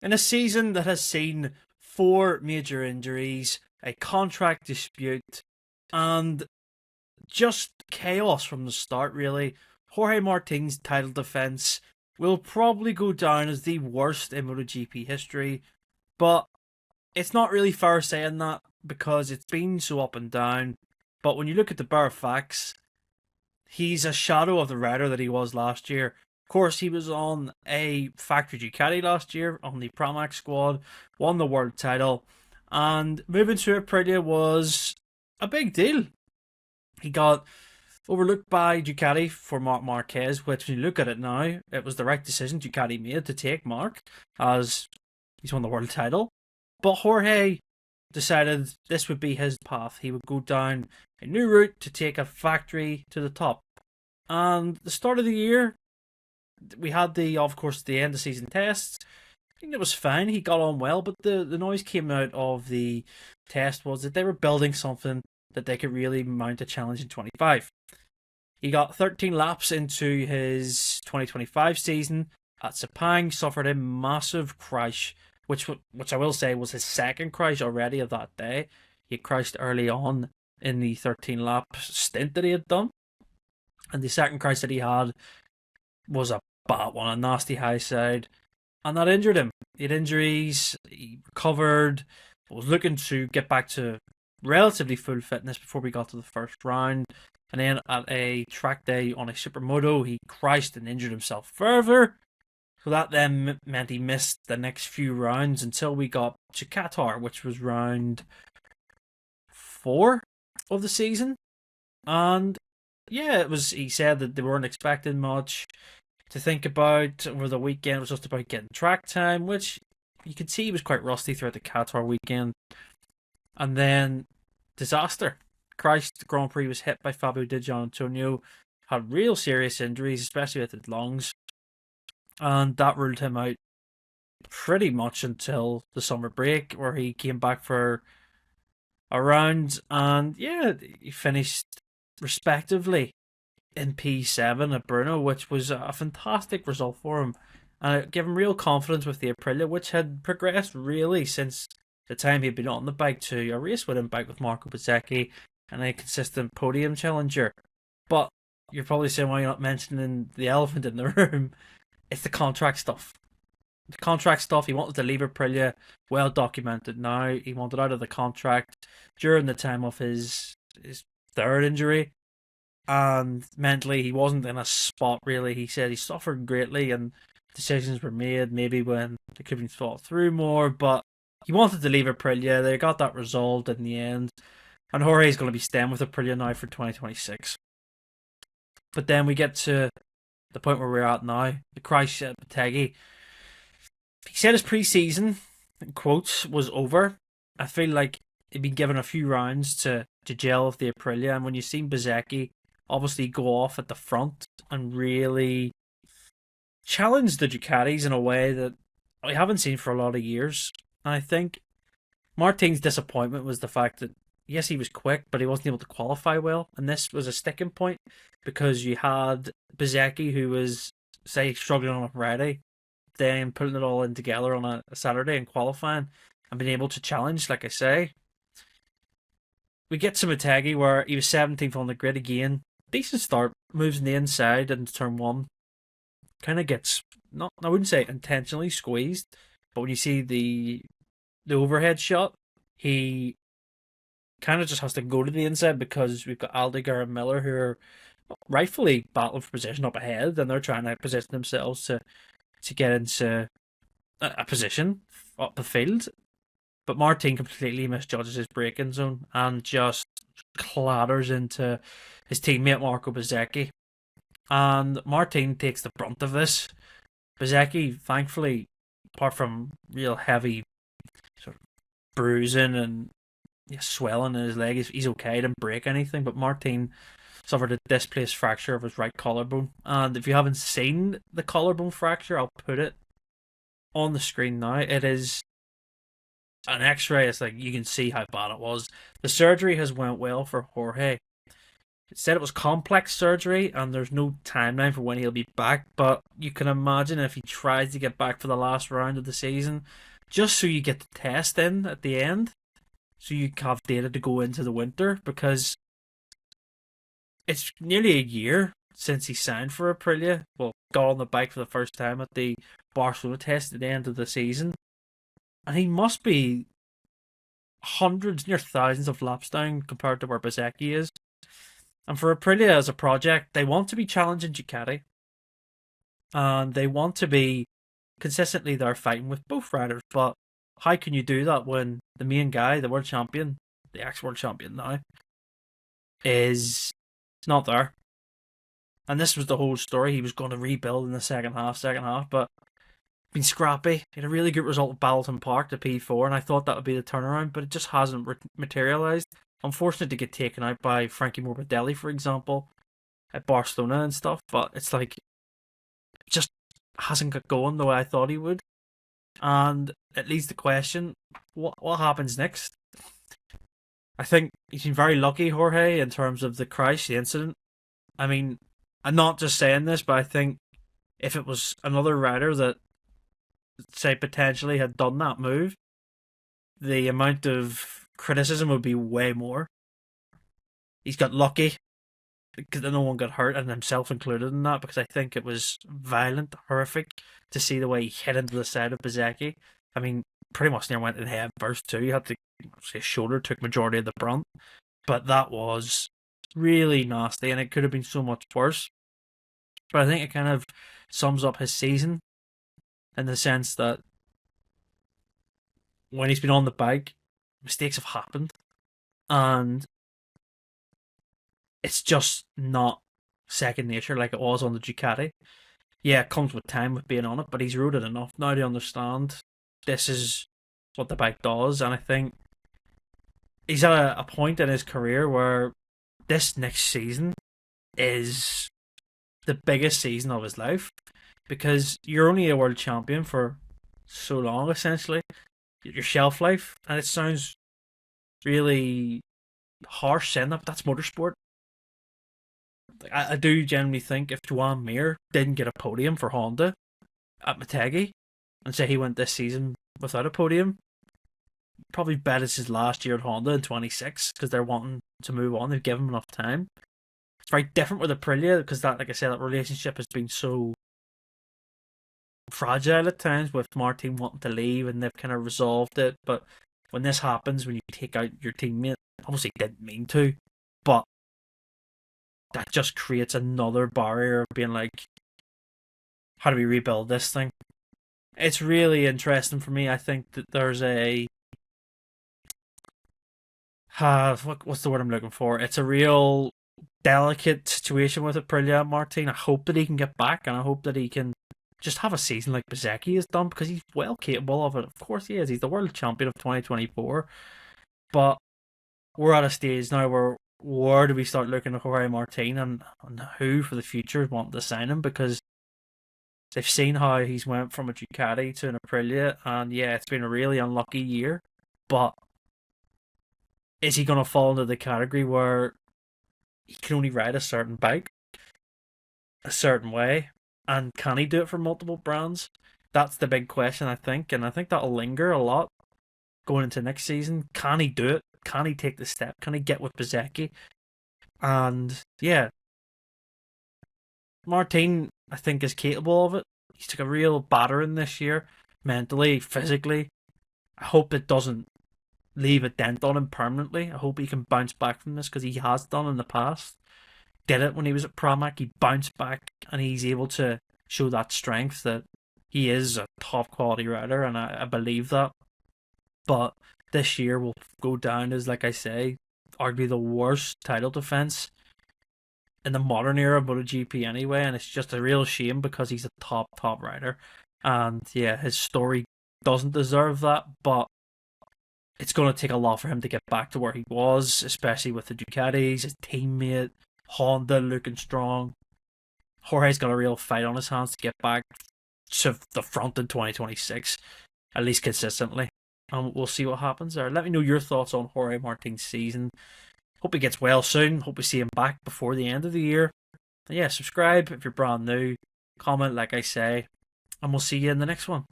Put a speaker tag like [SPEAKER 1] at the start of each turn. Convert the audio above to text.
[SPEAKER 1] In a season that has seen 4 major injuries, a contract dispute, and just chaos from the start, really, Jorge Martin's title defence will probably go down as the worst in MotoGP history, but it's not really fair saying that because it's been so up and down. But when you look at the bare facts, he's a shadow of the rider that he was last year. Of course, he was on a factory Ducati last year on the Pramac squad, won the world title, and moving to Aprilia was a big deal. He got overlooked by Ducati for Marc Marquez, which when you look at it now, it was the right decision Ducati made to take Marc, as he's won the world title. But Jorge decided this would be his path. He would go down a new route to take a factory to the top. And the start of the year, we had of course, the end of season tests. I think it was fine. He got on well, but the noise came out of the test was that they were building something that they could really mount a challenge in 25. He got 13 laps into his 2025 season at Sepang, suffered a massive crash, which I will say was his second crash already of that day. He crashed early on in the 13 lap stint that he had done. And the second crash that he had was a bad one, a nasty high side. And that injured him. He had injuries, he recovered, was looking to get back to relatively full fitness before we got to the first round. And then at a track day on a Supermoto, he crashed and injured himself further. So that then meant he missed the next few rounds until we got to Qatar, which was round 4 of the season. And yeah, he said that they weren't expecting much to think about over the weekend. It was just about getting track time, which you could see he was quite rusty throughout the Qatar weekend. And then disaster. Crashed, the Grand Prix was hit by Fabio Di Gianantonio, had real serious injuries, especially with his lungs. And that ruled him out pretty much until the summer break, where he came back for a round. And yeah, he finished respectively in P7 at Brno, which was a fantastic result for him. And it gave him real confidence with the Aprilia, which had progressed really since the time he'd been on the bike to a race-winning bike with Marco Bezzecchi and a consistent podium challenger. But you're probably saying why you're not mentioning the elephant in the room. It's the contract stuff. The contract stuff, he wanted to leave Aprilia, well documented now. He wanted out of the contract during the time of his third injury. And mentally, he wasn't in a spot, really. He said he suffered greatly and decisions were made, maybe when they could have been thought through more. But he wanted to leave Aprilia. They got that resolved in the end. And Jorge's going to be staying with Aprilia now for 2026. But then we get to the point where we're at now, the crash at Motegi. He said his pre-season, in quotes, was over. I feel like he'd been given a few rounds to gel with the Aprilia, and when you've seen Bezzecchi obviously go off at the front and really challenge the Ducatis in a way that we haven't seen for a lot of years. And I think Martin's disappointment was the fact that yes, he was quick, but he wasn't able to qualify well. And this was a sticking point because you had Bezzecchi, who was, say, struggling on a Friday, then putting it all in together on a Saturday and qualifying and being able to challenge, like I say. We get to Motegi where he was 17th on the grid again. Decent start, moves in the inside into turn 1. Kind of gets, not I wouldn't say intentionally squeezed, but when you see the overhead shot, he kind of just has to go to the inside because we've got Aldegar and Miller who are rightfully battling for position up ahead, and they're trying to position themselves to get into a position up the field. But Martin completely misjudges his braking zone and just clatters into his teammate Marco Bezzecchi. And Martin takes the brunt of this. Bezzecchi, thankfully, apart from real heavy sort of bruising and swelling in his leg, he's okay, he didn't break anything. But Martin suffered a displaced fracture of his right collarbone. And if you haven't seen the collarbone fracture, I'll put it on the screen now. It is an x-ray. It's like you can see how bad it was. The surgery has went well for Jorge. It said it was complex surgery and there's no timeline for when he'll be back, but you can imagine if he tries to get back for the last round of the season, just so you get the test in at the end, so you have data to go into the winter, because it's nearly a year since he signed for Aprilia. Well, got on the bike for the first time at the Barcelona test at the end of the season. And he must be hundreds, near thousands of laps down compared to where Bezzecchi is. And for Aprilia as a project, they want to be challenging Ducati. And they want to be consistently there fighting with both riders. But how can you do that when the main guy, the world champion, the ex-world champion now, is not there? And this was the whole story. He was going to rebuild in the second half, but been scrappy. He had a really good result at Balton Park, the P4, and I thought that would be the turnaround, but it just hasn't materialised. Unfortunate to get taken out by Frankie Morbidelli, for example, at Barcelona and stuff, but it's like, it just hasn't got going the way I thought he would. And it leads to the question, what happens next? I think he's been very lucky, Jorge, in terms of the crash, the incident. I mean, I'm not just saying this, but I think if it was another rider that, say, potentially had done that move, the amount of criticism would be way more. He's got lucky because no one got hurt, and himself included in that, because I think it was violent, horrific to see the way he hit into the side of Bezzecchi. I mean, pretty much near went in head first too. He had to, his shoulder took majority of the brunt, but that was really nasty, and it could have been so much worse. But I think it kind of sums up his season in the sense that when he's been on the bike, mistakes have happened, and it's just not second nature like it was on the Ducati. Yeah, it comes with time with being on it, but he's rode it enough now to understand this is what the bike does, and I think he's at a point in his career where this next season is the biggest season of his life, because you're only a world champion for so long, essentially, your shelf life, and it sounds really harsh saying that, but that's motorsport. I do genuinely think if Joan Mir didn't get a podium for Honda at Motegi, and say he went this season without a podium, probably bet it's his last year at Honda in 26, because they're wanting to move on. They've given him enough time. It's very different with Aprilia, because that, like I said, that relationship has been so fragile at times, with Martin wanting to leave, and they've kind of resolved it. But when this happens, when you take out your teammate, obviously didn't mean to, but that just creates another barrier of being like, how do we rebuild this thing? It's really interesting for me. I think that there's a what's the word I'm looking for? It's a real delicate situation with Aprilia and Martin. I hope that he can get back, and I hope that he can just have a season like Bezzecchi has done, because he's well capable of it. Of course he is. He's the world champion of 2024. But we're at a stage now where do we start looking at Jorge Martin and who for the future want to sign him, because they've seen how he's went from a Ducati to an Aprilia, and yeah, it's been a really unlucky year, but is he going to fall into the category where he can only ride a certain bike a certain way, and can he do it for multiple brands? That's the big question, I think, and I think that'll linger a lot going into next season. Can he do it? Can he take the step? Can he get with Bezzecchi? And yeah, Martin, I think, is capable of it. He's took a real battering this year, mentally, physically. I hope it doesn't leave a dent on him permanently. I hope he can bounce back from this, because he has done in the past. Did it when he was at Pramac. He bounced back, and he's able to show that strength, that he is a top quality rider, and I believe that. But this year will go down as, like I say, arguably the worst title defense in the modern era of MotoGP anyway, and it's just a real shame, because he's a top rider, and yeah, his story doesn't deserve that, but it's going to take a lot for him to get back to where he was, especially with the Ducatis, his teammate, Honda looking strong. Jorge's got a real fight on his hands to get back to the front in 2026, at least consistently. And we'll see what happens there. Let me know your thoughts on Jorge Martin's season. Hope he gets well soon. Hope we see him back before the end of the year. And yeah, subscribe if you're brand new. Comment, like I say. And we'll see you in the next one.